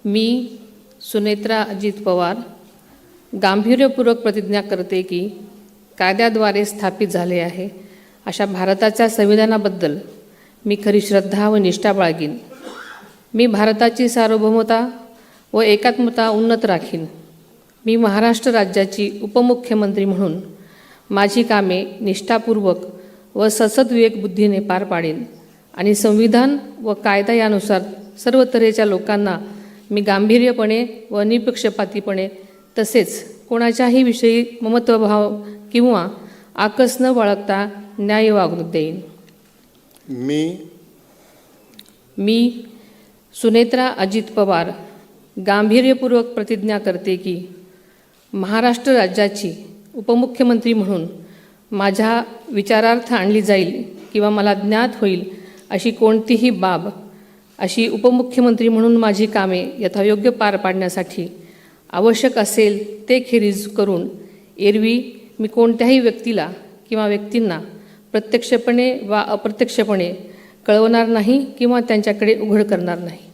मी सुनेत्रा अजित पवार गांभीर्यपूर्वक प्रतिज्ञा करते की कायद्याद्वारे स्थापित झाले आहे अशा भारताच्या संविधानाबद्दल मी खरी श्रद्धा व निष्ठा बाळगीन। मी भारताची सार्वभौमता व एकात्मता उन्नत राखीन। मी महाराष्ट्र राज्याची उपमुख्यमंत्री म्हणून माझी कामे निष्ठापूर्वक व सद्विवेक बुद्धीने पार पाडेन आणि संविधान व कायदा यानुसार सर्व तऱ्हेच्या लोकांना मी गांभीर्यपणे व निपक्षपातीपणे तसेच कोणाच्याही विषयी ममत्वभाव किंवा आकस न बाळगता न्याय वागणूक देईन। मी सुनेत्रा अजित पवार गांभीर्यपूर्वक प्रतिज्ञा करते की महाराष्ट्र राज्याची उपमुख्यमंत्री म्हणून माझ्या विचारार्थ आणली जाईल किंवा मला ज्ञात होईल अशी कोणतीही बाब अशी उपमुख्यमंत्री म्हणून माझी कामे यथायोग्य पार पाडण्यासाठी आवश्यक असेल ते खेरीज करून एरवी मी कोणत्याही व्यक्तीला किंवा व्यक्तींना प्रत्यक्षपणे वा अप्रत्यक्षपणे कळवणार नाही किंवा त्यांच्याकडे उघड करणार नाही।